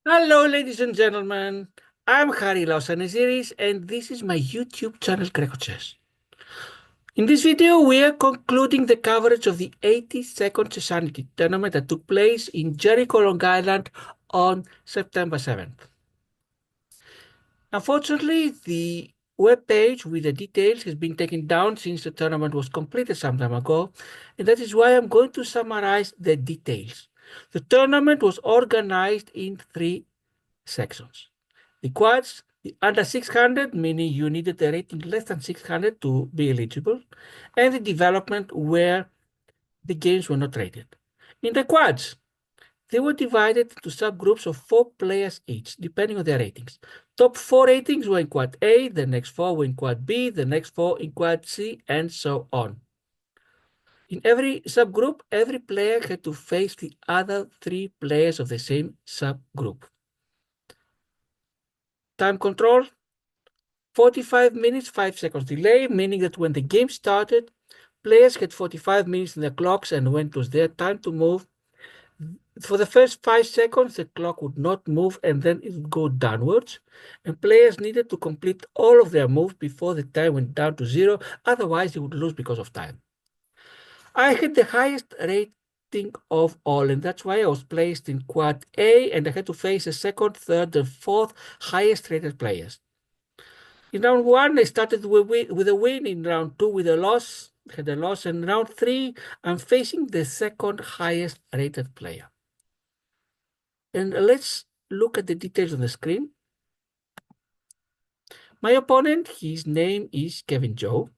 Hello, ladies and gentlemen. I'm Harry Lausanesiris, and this is my YouTube channel, grecochess. In this video, we are concluding the coverage of the 82nd Chessanity tournament that took place in Jericho, Long Island on September 7th. Unfortunately, the web page with the details has been taken down since the tournament was completed some time ago, and that is why I'm going to summarize the details. The tournament was organized in three sections. The quads, the under 600, meaning you needed a rating less than 600 to be eligible, and the development where the games were not rated. In the quads, they were divided into subgroups of 4 players each, depending on their ratings. Top 4 ratings were in quad A, the next 4 were in quad B, the next 4 in quad C, and so on. In every subgroup, every player had to face the other 3 players of the same subgroup. Time control, 45 minutes, 5 seconds delay, meaning that when the game started, players had 45 minutes in their clocks, and when it was their time to move, for the first 5 seconds, the clock would not move and then it would go downwards, and players needed to complete all of their moves before the time went down to 0, otherwise they would lose because of time. I had the highest rating of all, and that's why I was placed in quad A, and I had to face the second, third, and fourth highest rated players. In round 1, I started with a win. In round 2, with a loss, had a loss. And in round 3, I'm facing the second highest rated player. And let's look at the details on the screen. My opponent, his name is Kevin Zhou.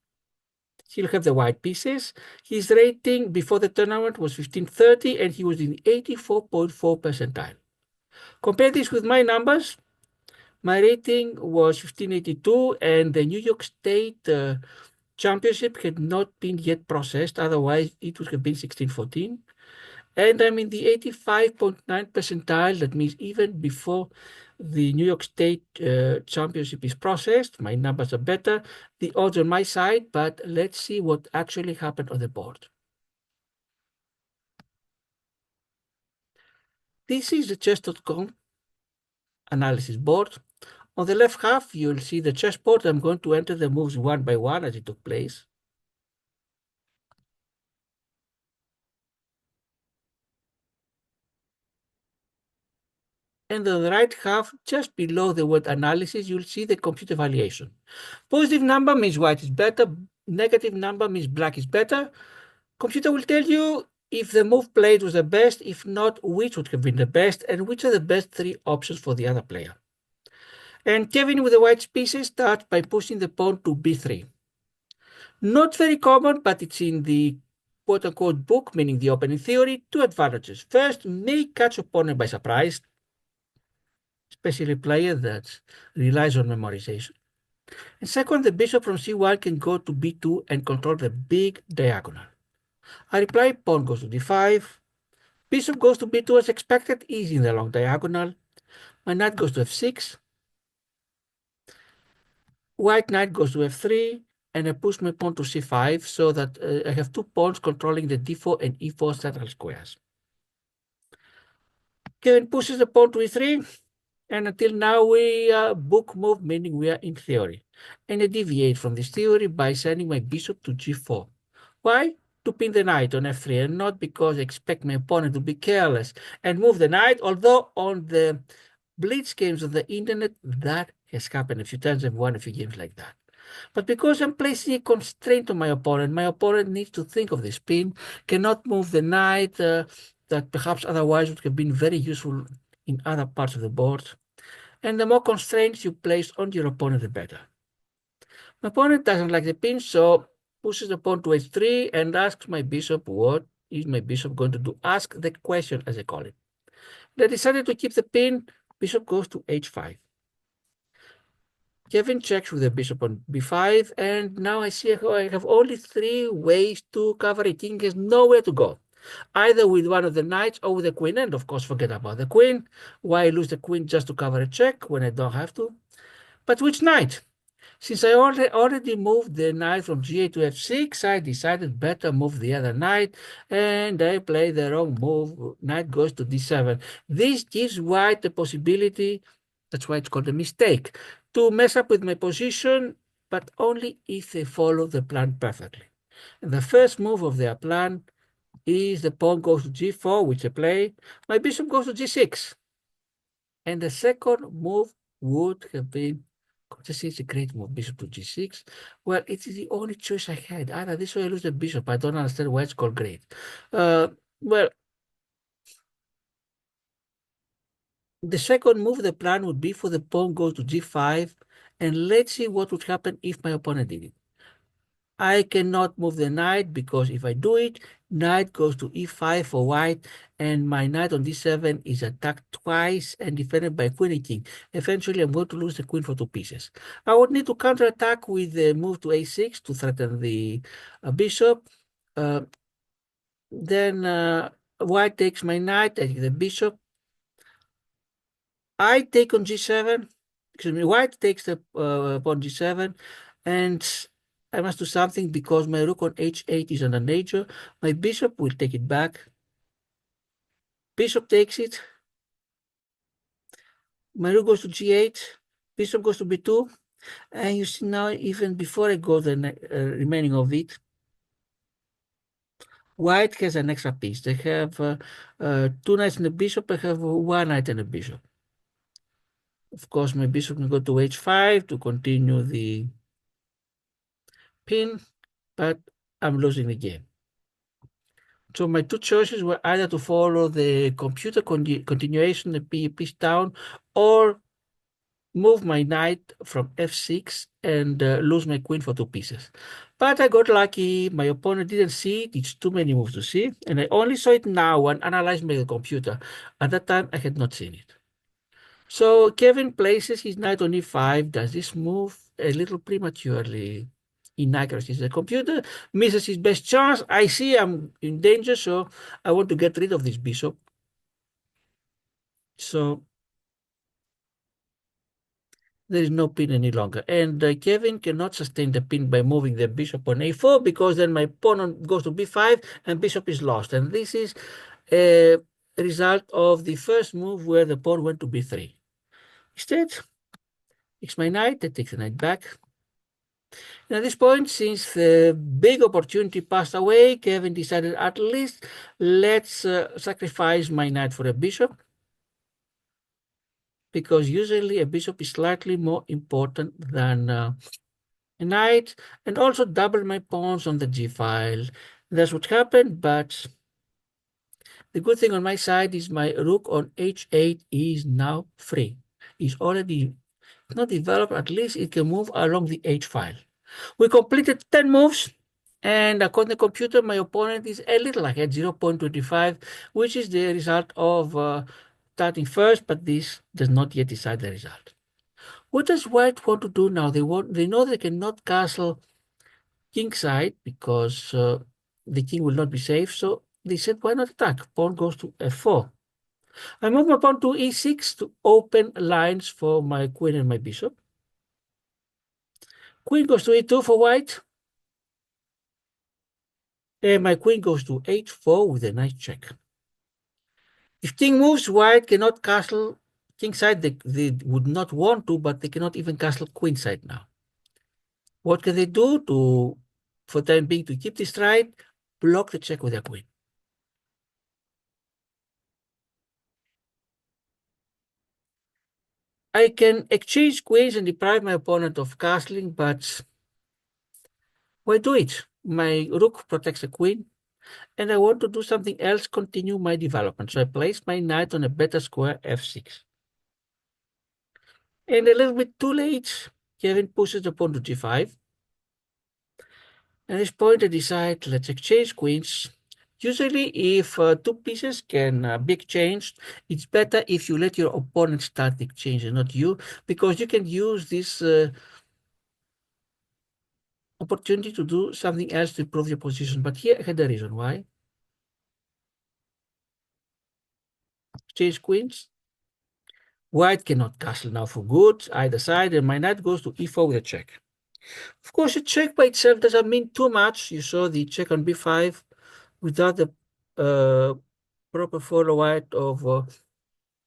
He'll have the white pieces. His rating before the tournament was 1530, and he was in 84.4 percentile. Compare this with my numbers. My rating was 1582, and the New York State championship had not been yet processed, otherwise it would have been 1614. And I'm in the 85.9 percentile. That means even before the New York State championship is processed, my numbers are better. The odds on my side, but let's see what actually happened on the board. This is the chess.com analysis board. On the left half, you'll see the chessboard. I'm going to enter the moves one by one as it took place. And on the right half, just below the word analysis, you'll see the computer valuation. Positive number means white is better. Negative number means black is better. Computer will tell you if the move played was the best, if not, which would have been the best, and which are the best 3 options for the other player. And Kevin with the white pieces starts by pushing the pawn to b3. Not very common, but it's in the quote-unquote book, meaning the opening theory, 2 advantages. First, may catch opponent by surprise, especially a player that relies on memorization. And second, the bishop from c1 can go to b2 and control the big diagonal. I reply, pawn goes to d5. Bishop goes to b2 as expected, easy in the long diagonal. My knight goes to f6. White knight goes to f3. And I push my pawn to c5 so that I have 2 pawns controlling the d4 and e4 central squares. Kevin pushes the pawn to e3. And until now, we are book move, meaning we are in theory. And I deviate from this theory by sending my bishop to g4. Why? To pin the knight on f3, and not because I expect my opponent to be careless and move the knight, although on the blitz games on the internet, that has happened a few times. I've won a few games like that. But because I'm placing a constraint on my opponent needs to think of this pin, cannot move the knight that perhaps otherwise would have been very useful in other parts of the board. And the more constraints you place on your opponent, the better. My opponent doesn't like the pin, so pushes the pawn to h3 and asks my bishop, what is my bishop going to do? Ask the question, as I call it. They decided to keep the pin. Bishop goes to h5. Kevin checks with the bishop on b5, and now I see how I have only 3 ways to cover it. King has nowhere to go. Either with one of the knights or with the queen, and of course forget about the queen. Why lose the queen just to cover a check when I don't have to? But which knight? Since I already moved the knight from g8 to f6, I decided better move the other knight, and I played the wrong move. Knight goes to d7. This gives white the possibility, that's why it's called a mistake, to mess up with my position, but only if they follow the plan perfectly. And the first move of their plan is the pawn goes to g4, which I play. My bishop goes to g6. And the second move would have been, this is a great move, bishop to g6. Well, it is the only choice I had. Either this way I lose the bishop. I don't understand why it's called great. Well, the second move, the plan would be for the pawn goes to g5. And let's see what would happen if my opponent did it. I cannot move the knight because if I do it, knight goes to e5 for white, and my knight on d7 is attacked twice and defended by queen and king. Eventually, I'm going to lose the queen for 2 pieces. I would need to counterattack with the move to a6 to threaten the bishop. Then white takes my knight, I take the bishop. I take on g7. Excuse me, white takes the pawn g7, and I must do something because my rook on h8 is under danger. My bishop will take it back. Bishop takes it. My rook goes to g8. Bishop goes to b2. And you see now, even before I go the remaining of it, white has an extra piece. They have 2 knights and a bishop. I have 1 knight and a bishop. Of course, my bishop can go to h5 to continue the pin, but I'm losing the game. So my two choices were either to follow the computer continuation, the piece down, or move my knight from f6 and lose my queen for 2 pieces. But I got lucky. My opponent didn't see it. It's too many moves to see. And I only saw it now when analyzed by the computer. At that time, I had not seen it. So Kevin places his knight on e5, does this move a little prematurely. Inaccuracies. The computer misses his best chance. I see I'm in danger, so I want to get rid of this bishop. So there is no pin any longer. And Kevin cannot sustain the pin by moving the bishop on a4 because then my pawn goes to b5 and bishop is lost. And this is a result of the first move where the pawn went to b3. Instead, it's my knight that takes the knight back. And at this point, since the big opportunity passed away, Kevin decided at least let's sacrifice my knight for a bishop, because usually a bishop is slightly more important than a knight, and also double my pawns on the g file. That's what happened, but the good thing on my side is my rook on h8 is now free. It's already not developed, at least it can move along the h file. We completed 10 moves, and according to the computer, my opponent is a little ahead, 0.25, which is the result of starting first, but this does not yet decide the result. What does white want to do now? They know they cannot castle kingside because the king will not be safe, so they said, why not attack? Pawn goes to f4. I move my pawn to e6 to open lines for my queen and my bishop. Queen goes to e2 for white. And my queen goes to h4 with a nice check. If king moves, white cannot castle kingside. They would not want to, but they cannot even castle queenside now. What can they do for time being, to keep this right? Block the check with their queen. I can exchange queens and deprive my opponent of castling, but why do it? My rook protects the queen, and I want to do something else, continue my development. So I place my knight on a better square, f6. And a little bit too late, Kevin pushes the pawn to g5. At this point, I decide, let's exchange queens. Usually, if 2 pieces can be exchanged, it's better if you let your opponent start the exchange and not you, because you can use this opportunity to do something else to improve your position. But here I had a reason why. Exchange queens. White cannot castle now for good, either side, and my knight goes to e4 with a check. Of course, a check by itself doesn't mean too much. You saw the check on b5 without the uh, proper follow white of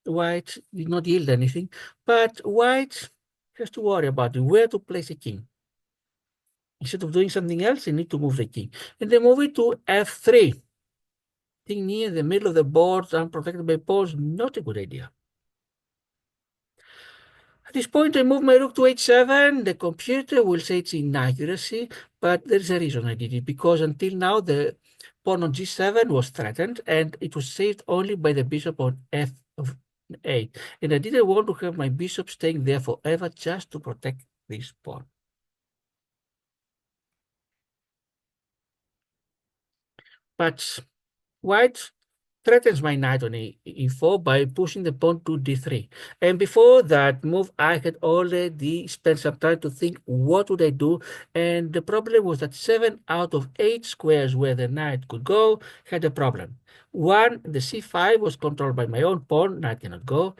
white did not yield anything, but white has to worry about where to place a king. Instead of doing something else, they need to move the king. And they move it to f3. Thing near the middle of the board, unprotected by pawns, not a good idea. At this point, I move my rook to h7. The computer will say it's inaccuracy, but there's a reason I did it, because until now the pawn on g7 was threatened, and it was saved only by the bishop on f8. And I didn't want to have my bishop staying there forever just to protect this pawn. But white threatens my knight on e4 by pushing the pawn to d3. And before that move, I had already spent some time to think what would I do. And the problem was that 7 out of 8 squares where the knight could go had a problem. One, the c5 was controlled by my own pawn, knight cannot go.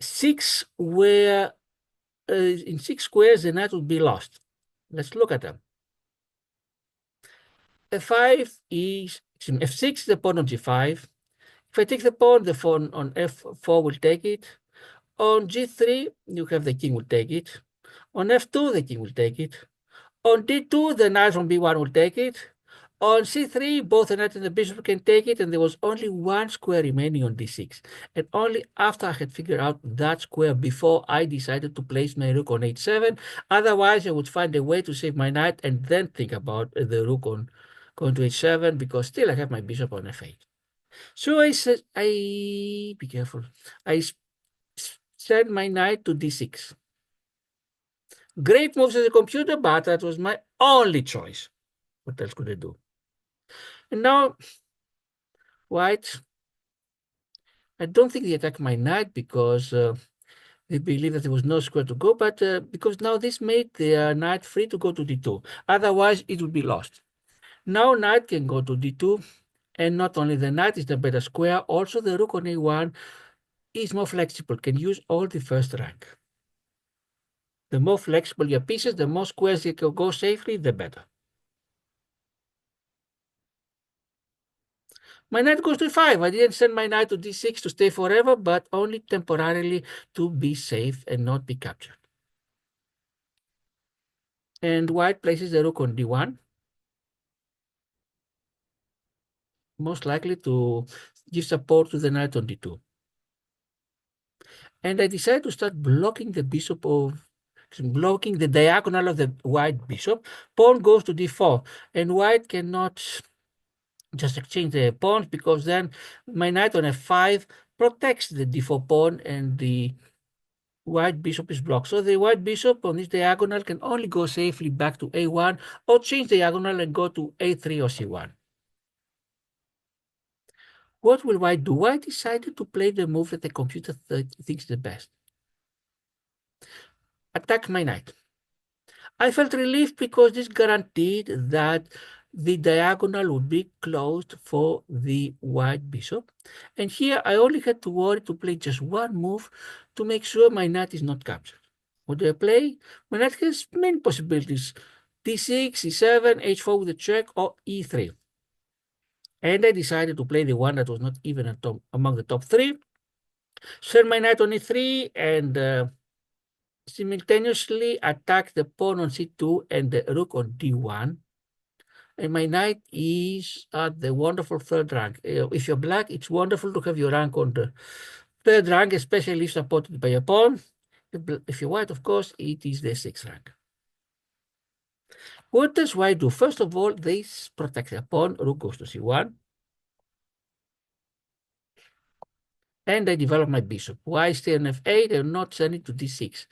6 were, in 6 squares, the knight would be lost. Let's look at them. f5 is, f6, the pawn on g5. If I take the pawn on f4 will take it. On g3, you have the king will take it. On f2, the king will take it. On d2, the knight from b1 will take it. On c3, both the knight and the bishop can take it, and there was only one square remaining on d6. And only after I had figured out that square before I decided to place my rook on h7. Otherwise, I would find a way to save my knight and then think about the rook on going to h7, because still I have my bishop on f8. So I said, be careful. I sent my knight to d6. Great moves as a computer, but that was my only choice. What else could I do? And now, white, I don't think they attacked my knight because they believe that there was no square to go, but because now this made the knight free to go to d2. Otherwise, it would be lost. Now knight can go to d2, and not only the knight is the better square, also the rook on a1 is more flexible, can use all the first rank. The more flexible your pieces, the more squares you can go safely, the better. My knight goes to 5. I didn't send my knight to d6 to stay forever, but only temporarily to be safe and not be captured. And white places the rook on d1, most likely to give support to the knight on d2. And I decided to start blocking the bishop of, blocking the diagonal of the white bishop. Pawn goes to d4, and white cannot just exchange the pawns, because then my knight on f5 protects the d4 pawn and the white bishop is blocked. So the white bishop on this diagonal can only go safely back to a1 or change diagonal and go to a3 or c1. What will white do? White decided to play the move that the computer thinks the best. Attack my knight. I felt relieved because this guaranteed that the diagonal would be closed for the white bishop. And here I only had to worry to play just one move to make sure my knight is not captured. What do I play? My knight has many possibilities. d6, e7, h4 with a check, or e3. And I decided to play the one that was not even among the top 3. Send my knight on e3 and simultaneously attack the pawn on c2 and the rook on d1. And my knight is at the wonderful 3rd rank. If you're black, it's wonderful to have your rank on the 3rd rank, especially if supported by a pawn. If you're white, of course, it is the 6th rank. What does white do? First of all, they protect their pawn. Rook goes to c1. And I develop my bishop. Why stay on f8 and not send it to d6?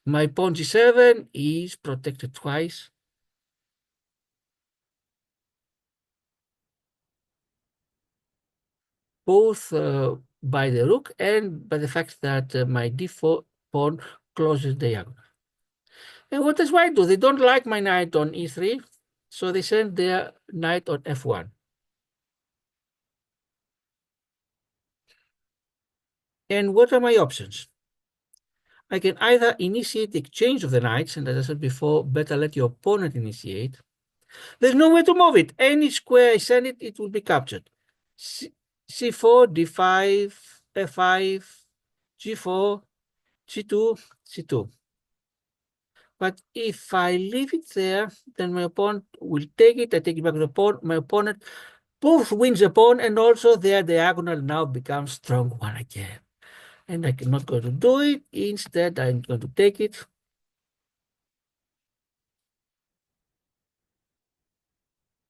My pawn g7 is protected twice. Both by the rook and by the fact that my d4 pawn closes diagonal. And what does white do? They don't like my knight on e3, so they send their knight on f1. And what are my options? I can either initiate the exchange of the knights, and as I said before, better let your opponent initiate. There's no way to move it. Any square I send it, it will be captured. C4, D5, F5, G4, G2, C2. But if I leave it there, then my opponent will take it. I take it back to the pawn. My opponent both wins the pawn, and also their diagonal now becomes strong one again. And I'm not going to do it. Instead, I'm going to take it.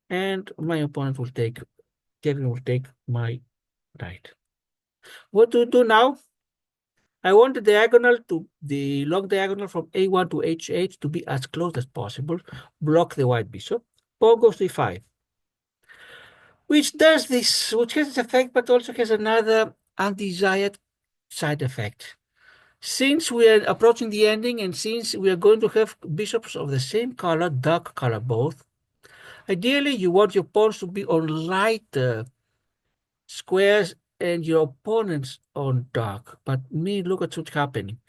And my opponent will take, Kevin will take my knight. What to do now? I want the long diagonal from A1 to H8 to be as close as possible. Block the white bishop. Pawn goes to E5. Which does this, which has its effect, but also has another undesired side effect. Since we are approaching the ending, and since we are going to have bishops of the same color, dark color both, ideally you want your pawns to be on light squares and your opponents on dark. But look at what's happening.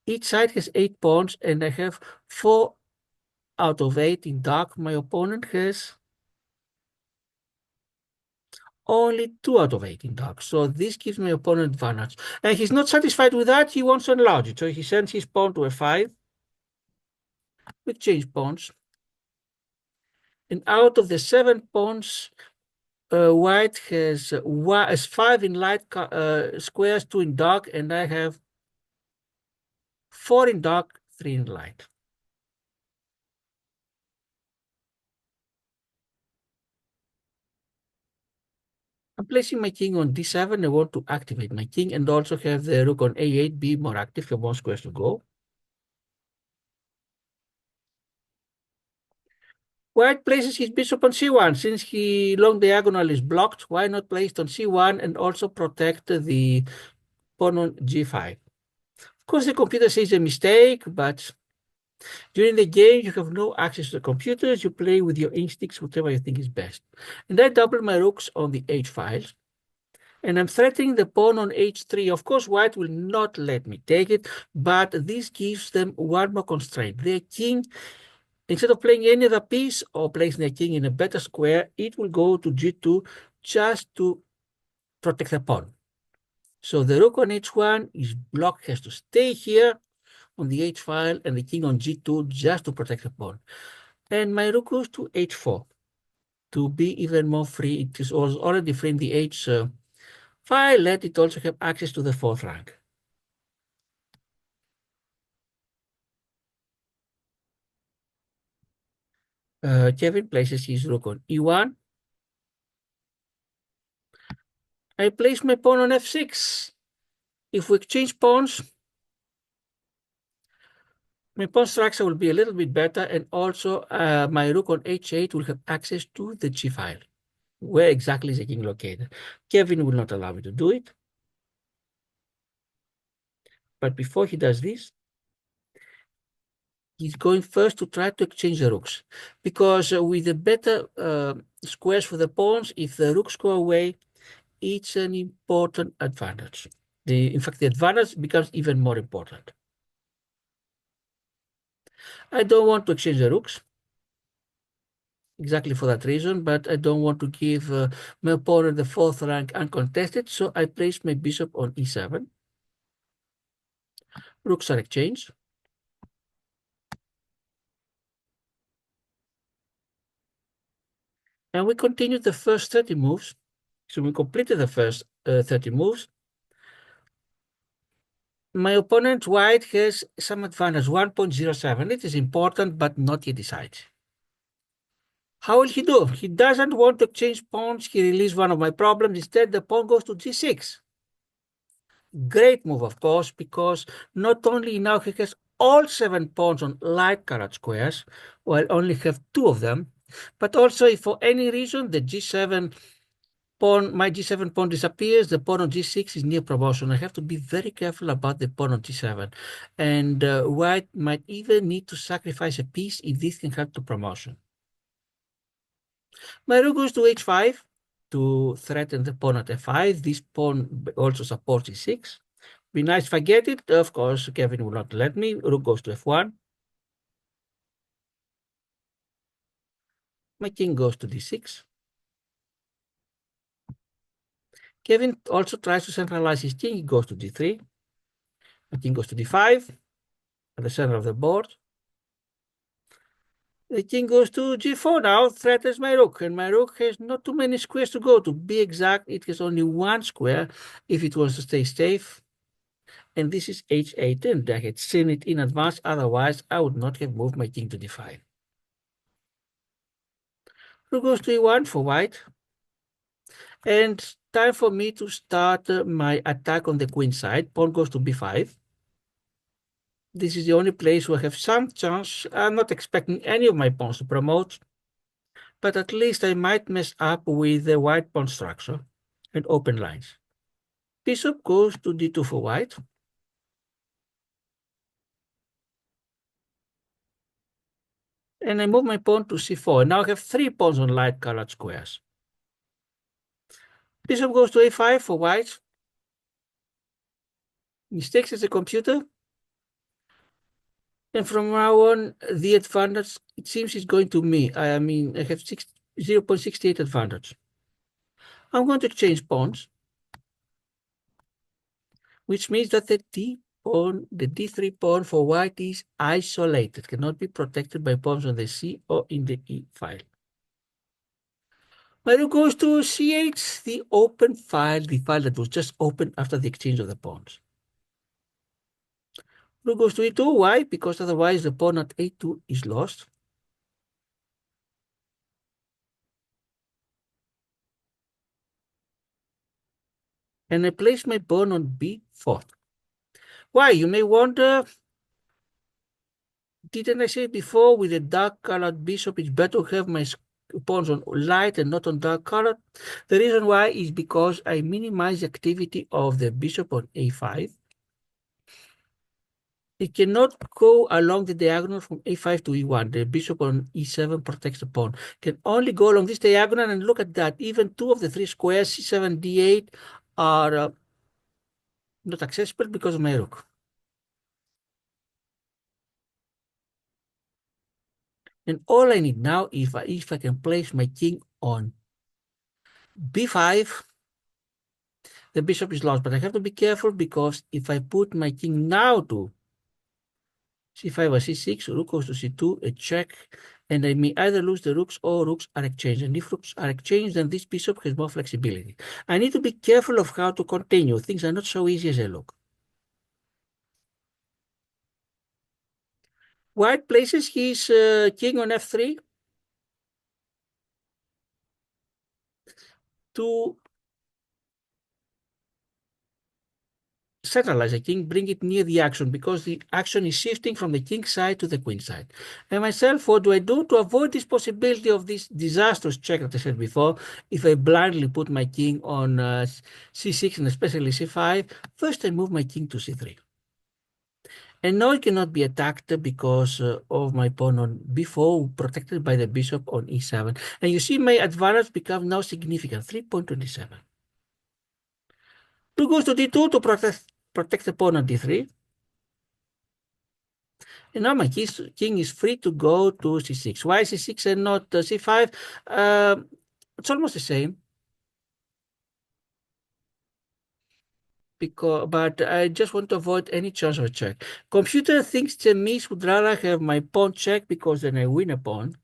Each side has 8 pawns, and I have 4 out of 8 in dark. My opponent has only 2 out of 8 in dark. So this gives my opponent advantage. And he's not satisfied with that. He wants to enlarge it. So he sends his pawn to F5. We exchange pawns. And out of the 7 pawns, white has 5 in light squares, 2 in dark, and I have 4 in dark, 3 in light. I'm placing my king on D7. I want to activate my king and also have the rook on A8 be more active, have more squares to go. White places his bishop on C1. Since he long diagonal is blocked, why not place it on C1 and also protect the pawn on G5? Of course, the computer says a mistake, but during the game, you have no access to the computers. You play with your instincts, whatever you think is best. And I double my rooks on the H files. And I'm threatening the pawn on H3. Of course, white will not let me take it, but this gives them one more constraint. Their king, instead of playing any other piece or placing their king in a better square, it will go to G2 just to protect the pawn. So the rook on H1 is blocked, has to stay here on the H file, and the king on G2 just to protect the pawn. And my rook goes to H4 to be even more free. It is already free in the H file. Let it also have access to the 4th rank. Kevin places his rook on E1. I place my pawn on F6. If we exchange pawns, my pawn structure will be a little bit better, and also my rook on H8 will have access to the G file. Where exactly is the king located? Kevin will not allow me to do it. But before he does this, he's going first to try to exchange the rooks. Because with the better squares for the pawns, if the rooks go away, it's an important advantage. In fact, the advantage becomes even more important. I don't want to exchange the rooks exactly for that reason, but I don't want to give my opponent the 4th rank uncontested, so I place my bishop on E7. Rooks are exchanged. And we continued the first 30 moves. So we completed the first 30 moves. My opponent white has some advantage, 1.07. It is important, but not yet decided. How will he do? He doesn't want to exchange pawns. He released one of my problems. Instead, the pawn goes to G6. Great move, of course, because not only now he has all 7 pawns on light colored squares, while only have 2 of them, but also if for any reason the G7 pawn, my G7 pawn disappears, the pawn on G6 is near promotion. I have to be very careful about the pawn on G7. And white might even need to sacrifice a piece if this can help to promotion. My rook goes to H5 to threaten the pawn at F5. This pawn also supports E6. Be nice if I get it. Of course, Kevin will not let me. Rook goes to f1. My king goes to d6. Kevin also tries to centralize his king. He goes to d3. My king goes to d5 at the center of the board. The king goes to g4 now, threatens my rook, and my rook has not too many squares to go. To be exact, it has only one square if it wants to stay safe. And this is h8, and I had seen it in advance, otherwise I would not have moved my king to d5. Rook goes to e1 for white. And time for me to start my attack on the queen side. Pawn goes to b5. This is the only place where I have some chance. I'm not expecting any of my pawns to promote, but at least I might mess up with the white pawn structure and open lines. Bishop goes to d2 for white. And I move my pawn to c4. Now I have 3 pawns on light colored squares. Bishop goes to a5 for white. Mistakes as a computer. And from now on, the advantage, it seems, is going to me. I mean, I have 0.68 advantage. I'm going to change pawns, which means that the d3 pawn for white is isolated, cannot be protected by pawns on the c or in the e file. My rook goes to c8, the open file, the file that was just opened after the exchange of the pawns. Rook goes to e2. Why? Because otherwise the pawn at a2 is lost. And I place my pawn on b4. Why? You may wonder, didn't I say before with a dark colored bishop, it's better to have my pawns on light and not on dark colored? The reason why is because I minimize the activity of the bishop on a5. It cannot go along the diagonal from a5 to e1. The bishop on e7 protects the pawn. Can only go along this diagonal, and look at that. Even 2 of the 3 squares, c7, d8, are not accessible because of my rook. And all I need now, if I can place my king on b5, the bishop is lost. But I have to be careful, because if I put my king now to c5 or c6, rook goes to c2, a check, and I may either lose the rooks or rooks are exchanged. And if rooks are exchanged, then this bishop has more flexibility. I need to be careful of how to continue. Things are not so easy as they look. White places his king on f3 to centralize the king, bring it near the action, because the action is shifting from the king side to the queen side. And myself, what do I do to avoid this possibility of this disastrous check that I said before? If I blindly put my king on c6 and especially c5, first I move my king to c3. And now it cannot be attacked because of my pawn on b4, protected by the bishop on e7. And you see my advantage becomes now significant, 3.27. 2 goes to d2 to protect the pawn on d3. And now my king is free to go to c6. Why c6 and not c5? It's almost the same. But I just want to avoid any chance of a check. Computer thinks the miss would rather have my pawn check, because then I win a pawn.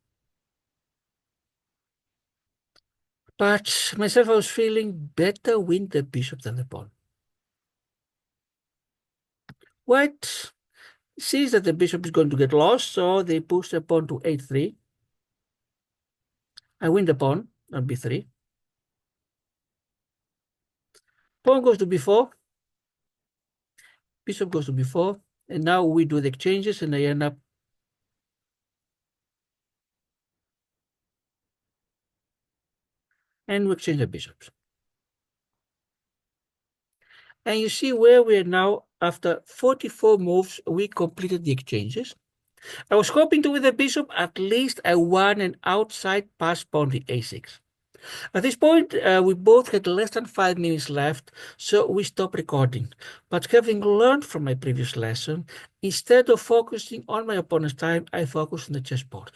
But myself, I was feeling better win the bishop than the pawn. White sees that the bishop is going to get lost, so they push the pawn to a3. I win the pawn on b3. Pawn goes to b4. Bishop goes to b4. And now we do the exchanges, and I end up and we exchange the bishops. And you see where we are now. After 44 moves, we completed the exchanges. I was hoping to, with the bishop, at least I won an outside pass pawn to a6. At this point, we both had less than 5 minutes left, so we stopped recording. But having learned from my previous lesson, instead of focusing on my opponent's time, I focused on the chessboard.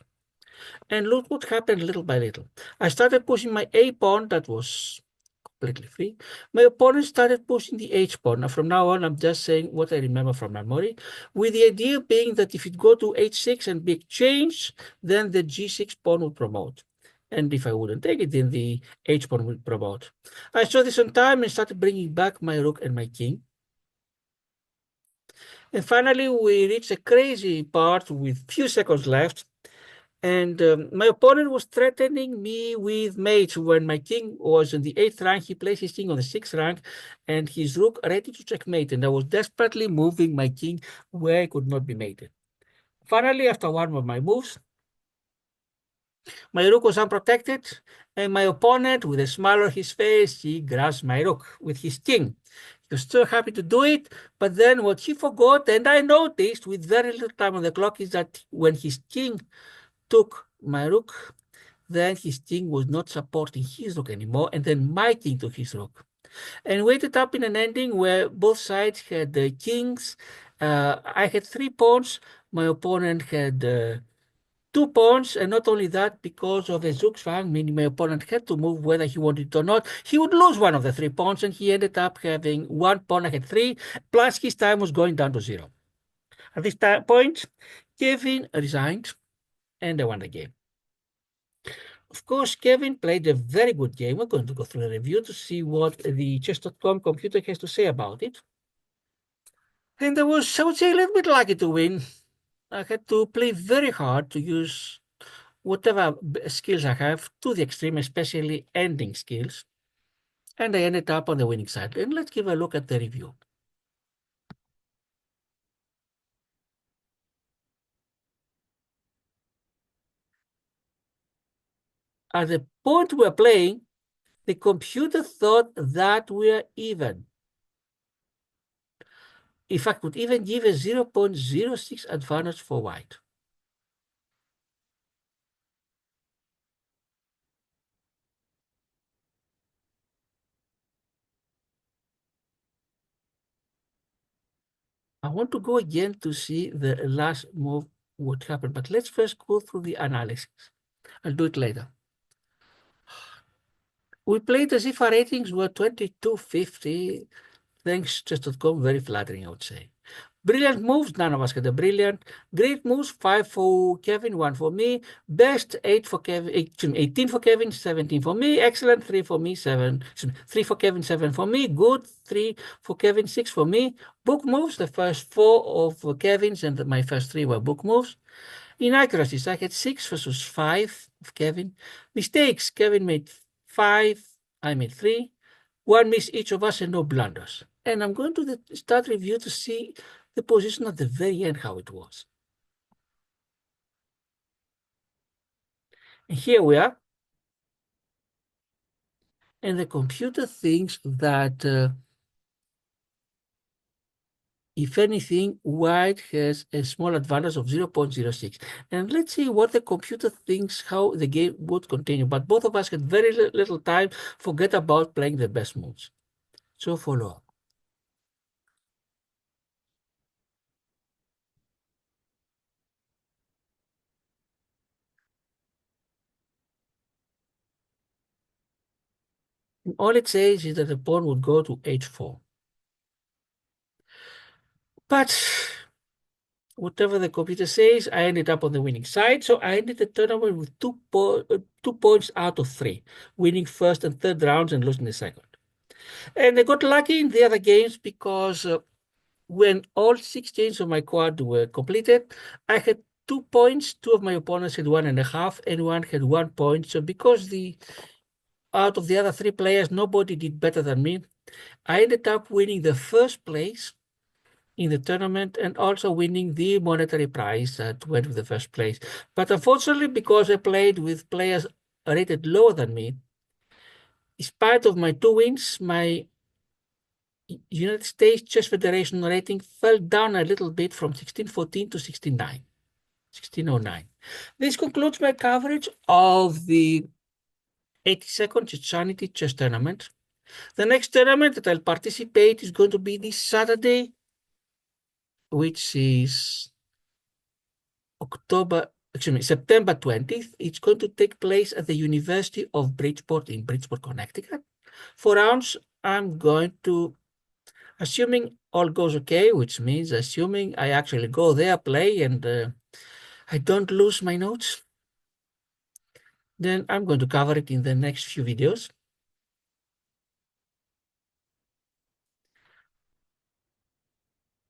And look what happened little by little. I started pushing my A pawn that was completely free. My opponent started pushing the H pawn. Now, from now on, I'm just saying what I remember from memory, with the idea being that if it go to H6 and be exchanged, then the G6 pawn would promote. And if I wouldn't take it, then the H pawn would promote. I saw this on time and started bringing back my rook and my king. And finally, we reached a crazy part with few seconds left. And my opponent was threatening me with mates. When my king was in the 8th rank, he placed his king on the 6th rank and his rook ready to checkmate. And I was desperately moving my king where it could not be mated. Finally, after one of my moves, my rook was unprotected, and my opponent, with a smile on his face, he grabs my rook with his king. He was still happy to do it, but then what he forgot, and I noticed with very little time on the clock, is that when his king took my rook, then his king was not supporting his rook anymore, and then my king took his rook. And we ended up in an ending where both sides had the kings. I had 3 pawns. My opponent had 2 pawns, and not only that, because of the Zugzwang, meaning my opponent had to move whether he wanted it or not, he would lose one of the 3 pawns, and he ended up having 1 pawn. I had 3, plus his time was going down to 0. At this point, Kevin resigned, and I won the game. Of course, Kevin played a very good game. We're going to go through a review to see what the chess.com computer has to say about it. And I would say, a little bit lucky to win. I had to play very hard to use whatever skills I have to the extreme, especially ending skills. And I ended up on the winning side. And let's give a look at the review. At the point we're playing, the computer thought that we're even. In fact, would even give a 0.06 advantage for white. I want to go again to see the last move, what happened, but let's first go through the analysis. I'll do it later. We played as if our ratings were 2250. Thanks, chess.com, very flattering, I would say. Brilliant moves, none of us had a brilliant. Great moves, 5 for Kevin, 1 for me. Best, 8 for Kevin, 18 for Kevin, 17 for me. Excellent, 3 for me, 7. 3 for Kevin, 7 for me. Good, 3 for Kevin, 6 for me. Book moves, the first 4 of Kevin's and my first 3 were book moves. Inaccuracies, I had 6 versus 5 of Kevin. Mistakes, Kevin made 5, I made 3. 1 miss each of us and no blunders. And I'm going to the start review to see the position at the very end, how it was. And here we are. And the computer thinks that, if anything, white has a small advantage of 0.06. And let's see what the computer thinks, how the game would continue. But both of us had very little time. Forget about playing the best moves. So follow up. And all it says is that the pawn would go to h4. But whatever the computer says, I ended up on the winning side. So I ended the tournament with 2 points out of 3, winning first and third rounds and losing the second. And I got lucky in the other games because when all 6 chains of my quad were completed, I had 2 points. 2 of my opponents had 1.5, and one had 1 point. So because out of the other 3 players, nobody did better than me, I ended up winning the first place in the tournament and also winning the monetary prize that went with the first place. But unfortunately, because I played with players rated lower than me, in spite of my 2 wins, my United States Chess Federation rating fell down a little bit from 1614 to 1609. This concludes my coverage of the 82nd Chessanity chess tournament. The next tournament that I'll participate is going to be this Saturday, which is September 20th. It's going to take place at the University of Bridgeport in Bridgeport, Connecticut. 4 rounds. I'm going to, assuming all goes okay, which means assuming I actually go there, play, and I don't lose my notes, then I'm going to cover it in the next few videos.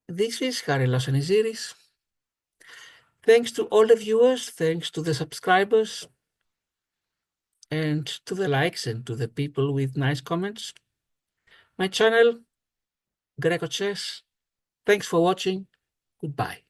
This is Harry Lasaniziris. Thanks to all the viewers, thanks to the subscribers, and to the likes and to the people with nice comments. My channel, Greco Chess. Thanks for watching. Goodbye.